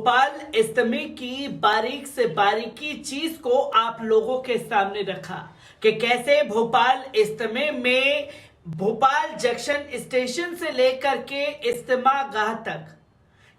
भोपाल इज्तिमा की बारीक से बारीकी चीज को आप लोगों के सामने रखा कि कैसे भोपाल इज्तिमा में भोपाल जंक्शन स्टेशन से लेकर के इज्तिमा गाह तक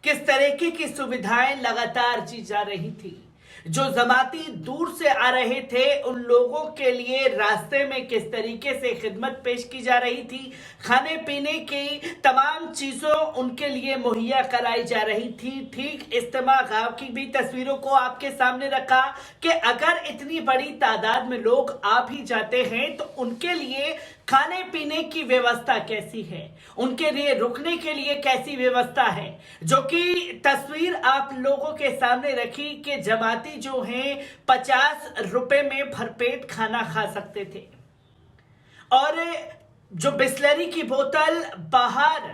किस तरीके की सुविधाएं लगातार दी जा रही थी। जो जमाती दूर से आ रहे थे उन लोगों के लिए रास्ते में किस तरीके से खिदमत पेश की जा रही थी, खाने पीने की तमाम चीजों उनके लिए मुहैया कराई जा रही थी। ठीक इज्तिमा गांव की भी तस्वीरों को आपके सामने रखा कि अगर इतनी बड़ी तादाद में लोग आ भी जाते हैं तो उनके लिए खाने पीने की व्यवस्था कैसी है, उनके लिए रुकने के लिए कैसी व्यवस्था है। जो कि तस्वीर आप लोगों के सामने रखी कि जमाती जो हैं 50 रुपए में भरपेट खाना खा सकते थे और जो बिस्लरी की बोतल बाहर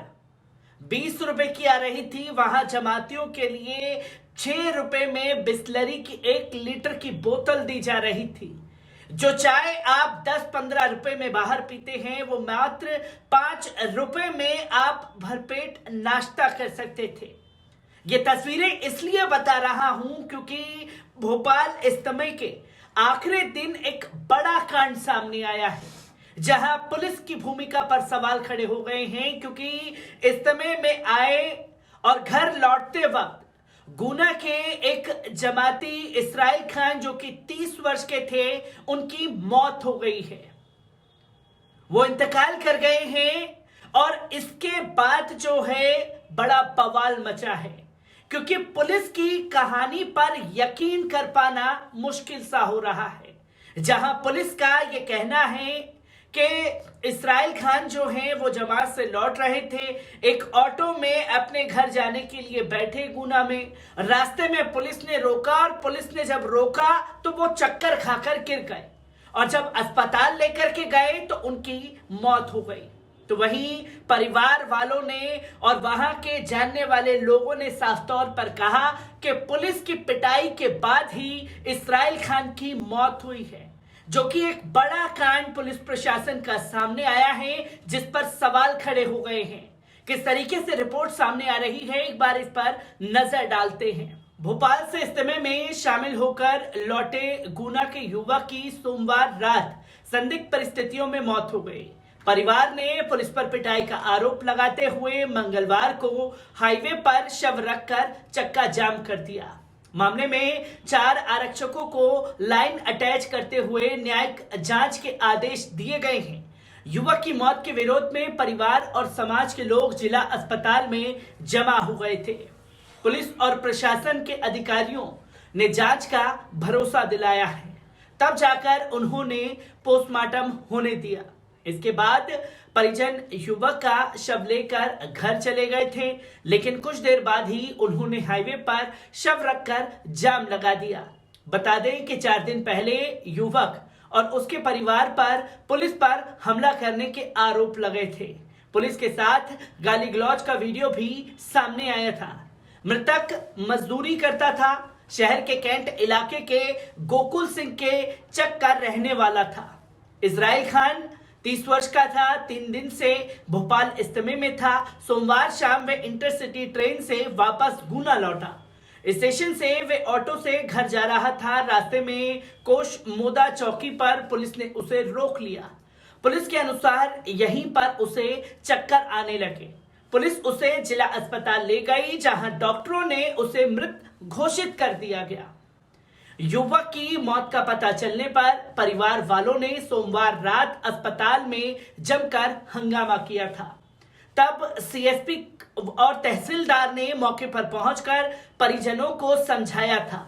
20 रुपए की आ रही थी, वहां जमातियों के लिए 6 रुपए में बिस्लरी की 1 लीटर की बोतल दी जा रही थी। जो चाय आप 10-15 रुपए में बाहर पीते हैं वो मात्र 5 रुपए में आप भरपेट नाश्ता कर सकते थे। ये तस्वीरें इसलिए बता रहा हूं क्योंकि भोपाल इज्तिमा के आखिरी दिन एक बड़ा कांड सामने आया है जहां पुलिस की भूमिका पर सवाल खड़े हो गए हैं, क्योंकि इज्तिमा में आए और घर लौटते वक्त गुना के एक जमाती इसराइल खान जो कि 30 वर्ष के थे, उनकी मौत हो गई है। वो इंतकाल कर गए हैं और इसके बाद जो है बड़ा बवाल मचा है, क्योंकि पुलिस की कहानी पर यकीन कर पाना मुश्किल सा हो रहा है। जहां पुलिस का ये कहना है कि इसराइल खान जो हैं वो जमात से लौट रहे थे, एक ऑटो में अपने घर जाने के लिए बैठे गुना में, रास्ते में पुलिस ने रोका और पुलिस ने जब रोका तो वो चक्कर खाकर गिर गए और जब अस्पताल लेकर के गए तो उनकी मौत हो गई। तो वहीं परिवार वालों ने और वहां के जानने वाले लोगों ने साफ तौर पर कहा कि पुलिस की पिटाई के बाद ही इसराइल खान की मौत हुई है, जो कि एक बड़ा कांड पुलिस प्रशासन का सामने आया है जिस पर सवाल खड़े हो गए हैं। किस तरीके से रिपोर्ट सामने आ रही है, एक बार इस पर नजर डालते हैं। भोपाल से इज्तिमा में शामिल होकर लौटे गुना के युवक की सोमवार रात संदिग्ध परिस्थितियों में मौत हो गई। परिवार ने पुलिस पर पिटाई का आरोप लगाते हुए मंगलवार को हाईवे पर शव रखकर चक्का जाम कर दिया। मामले में 4 आरक्षकों को लाइन अटैच करते हुए न्यायिक जांच के आदेश दिए गए हैं। युवक की मौत के विरोध में परिवार और समाज के लोग जिला अस्पताल में जमा हो गए थे। पुलिस और प्रशासन के अधिकारियों ने जांच का भरोसा दिलाया है, तब जाकर उन्होंने पोस्टमार्टम होने दिया। इसके बाद परिजन युवक का शव लेकर घर चले गए थे, लेकिन कुछ देर बाद ही उन्होंने हाईवे पर शव रखकर जाम लगा दिया। बता दें कि 4 दिन पहले युवक और उसके परिवार पर पुलिस पर हमला करने के आरोप लगे थे। पुलिस के साथ गाली गलौज का वीडियो भी सामने आया था। मृतक मजदूरी करता था, शहर के कैंट इलाके के गोकुल सिंह के चक का रहने वाला था। इसराइल खान 30 वर्ष का था, 3 दिन से भोपाल इज्तिमा में था। सोमवार शाम वे इंटरसिटी ट्रेन से वापस गुना लौटा। स्टेशन से वे ऑटो से घर जा रहा था। रास्ते में कोश मोदा चौकी पर पुलिस ने उसे रोक लिया। पुलिस के अनुसार यहीं पर उसे चक्कर आने लगे। पुलिस उसे जिला अस्पताल ले गई, जहां डॉक्टरों ने उसे मृत घोषित कर दिया गया। युवक की मौत का पता चलने पर परिवार वालों ने सोमवार रात अस्पताल में जमकर हंगामा किया था। तब सीएसपी और तहसीलदार ने मौके पर पहुंचकर परिजनों को समझाया था।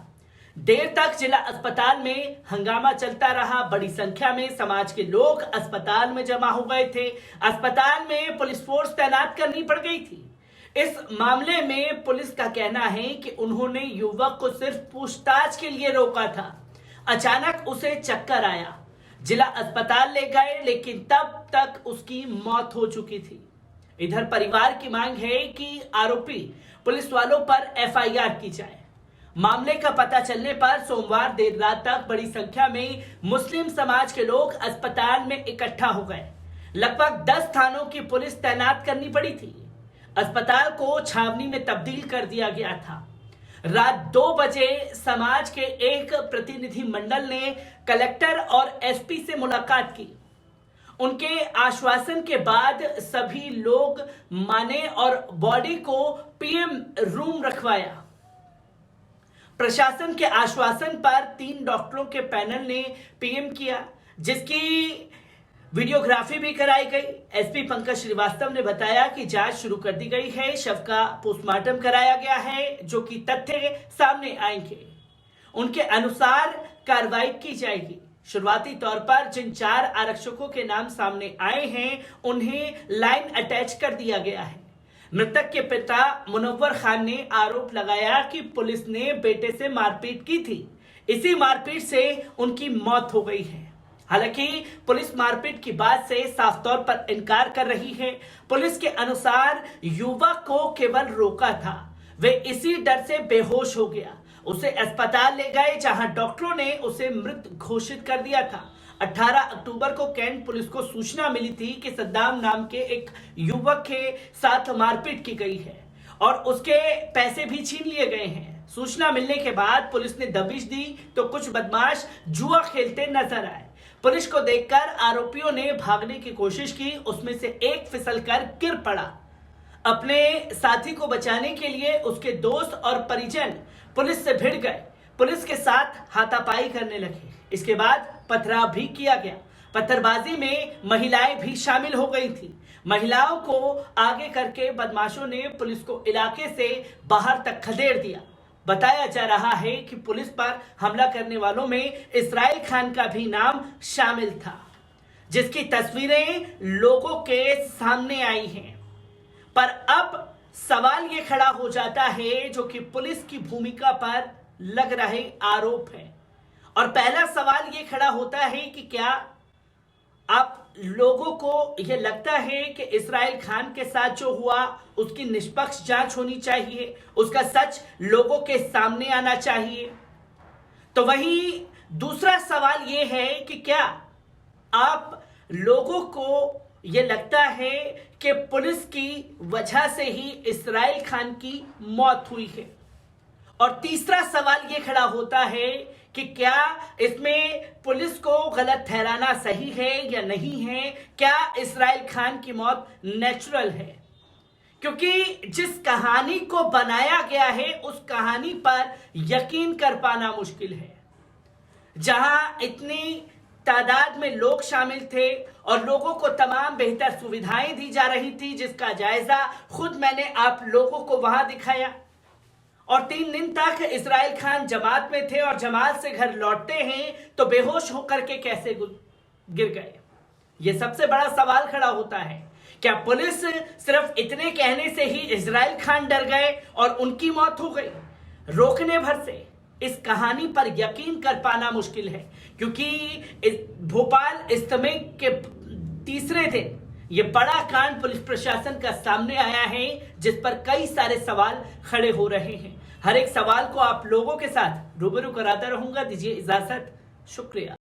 देर तक जिला अस्पताल में हंगामा चलता रहा। बड़ी संख्या में समाज के लोग अस्पताल में जमा हो गए थे। अस्पताल में पुलिस फोर्स तैनात करनी पड़ गई थी। इस मामले में पुलिस का कहना है कि उन्होंने युवक को सिर्फ पूछताछ के लिए रोका था। अचानक उसे चक्कर आया, जिला अस्पताल ले गए, लेकिन तब तक उसकी मौत हो चुकी थी। इधर परिवार की मांग है कि आरोपी पुलिस वालों पर एफआईआर की जाए। मामले का पता चलने पर सोमवार देर रात तक बड़ी संख्या में मुस्लिम समाज के लोग अस्पताल में इकट्ठा हो गए। लगभग 10 थानों की पुलिस तैनात करनी पड़ी थी। अस्पताल को छावनी में तब्दील कर दिया गया था। रात 2 बजे समाज के एक प्रतिनिधि मंडल ने कलेक्टर और एसपी से मुलाकात की। उनके आश्वासन के बाद सभी लोग माने और बॉडी को पीएम रूम रखवाया। प्रशासन के आश्वासन पर 3 डॉक्टरों के पैनल ने पीएम किया, जिसकी वीडियोग्राफी भी कराई गई। एसपी पंकज श्रीवास्तव ने बताया कि जांच शुरू कर दी गई है, शव का पोस्टमार्टम कराया गया है, जो कि तथ्य सामने आएंगे उनके अनुसार कार्रवाई की जाएगी। शुरुआती तौर पर जिन 4 आरक्षकों के नाम सामने आए हैं उन्हें लाइन अटैच कर दिया गया है। मृतक के पिता मुनव्वर खान ने आरोप लगाया कि पुलिस ने बेटे से मारपीट की थी, इसी मारपीट से उनकी मौत हो गई है। हालांकि पुलिस मारपीट की बात से साफ तौर पर इनकार कर रही है। पुलिस के अनुसार युवक को केवल रोका था, वे इसी डर से बेहोश हो गया। उसे अस्पताल ले गए, जहां डॉक्टरों ने उसे मृत घोषित कर दिया था। 18 अक्टूबर को कैंट पुलिस को सूचना मिली थी कि सद्दाम नाम के एक युवक के साथ मारपीट की गई है और उसके पैसे भी छीन लिए गए हैं। सूचना मिलने के बाद पुलिस ने दबिश दी तो कुछ बदमाश जुआ खेलते नजर आए। पुलिस को देखकर आरोपियों ने भागने की कोशिश की, उसमें से एक फिसलकर गिर पड़ा। अपने साथी को बचाने के लिए उसके दोस्त और परिजन पुलिस से भिड़ गए, पुलिस के साथ हाथापाई करने लगे। इसके बाद पथराव भी किया गया। पत्थरबाजी में महिलाएं भी शामिल हो गई थी। महिलाओं को आगे करके बदमाशों ने पुलिस को इलाके से बाहर तक खदेड़ दिया। बताया जा रहा है कि पुलिस पर हमला करने वालों में इस्राइल खान का भी नाम शामिल था, जिसकी तस्वीरें लोगों के सामने आई हैं। पर अब सवाल यह खड़ा हो जाता है, जो कि पुलिस की भूमिका पर लग रहे आरोप है। और पहला सवाल यह खड़ा होता है कि क्या आप लोगों को यह लगता है कि इस्राइल खान के साथ जो हुआ उसकी निष्पक्ष जांच होनी चाहिए, उसका सच लोगों के सामने आना चाहिए। तो वहीं दूसरा सवाल यह है कि क्या आप लोगों को यह लगता है कि पुलिस की वजह से ही इस्राइल खान की मौत हुई है। और तीसरा सवाल यह खड़ा होता है कि क्या इसमें पुलिस को गलत ठहराना सही है या नहीं है, क्या इस्राइल खान की मौत नेचुरल है। क्योंकि जिस कहानी को बनाया गया है उस कहानी पर यकीन कर पाना मुश्किल है। जहां इतनी तादाद में लोग शामिल थे और लोगों को तमाम बेहतर सुविधाएं दी जा रही थी, जिसका जायजा खुद मैंने आप लोगों को वहां दिखाया। और 3 दिन तक इस्राइल खान जमात में थे और जमात से घर लौटते हैं तो बेहोश होकर के कैसे गिर गए। यह सबसे बड़ा सवाल खड़ा होता है। क्या पुलिस सिर्फ इतने कहने से ही इस्राइल खान डर गए और उनकी मौत हो गई? रोकने भर से इस कहानी पर यकीन कर पाना मुश्किल है, क्योंकि भोपाल इज्तिमा के तीसरे दिन ये बड़ा कांड पुलिस प्रशासन का सामने आया है, जिस पर कई सारे सवाल खड़े हो रहे हैं। हर एक सवाल को आप लोगों के साथ रूबरू कराता रहूंगा। दीजिए इजाजत, शुक्रिया।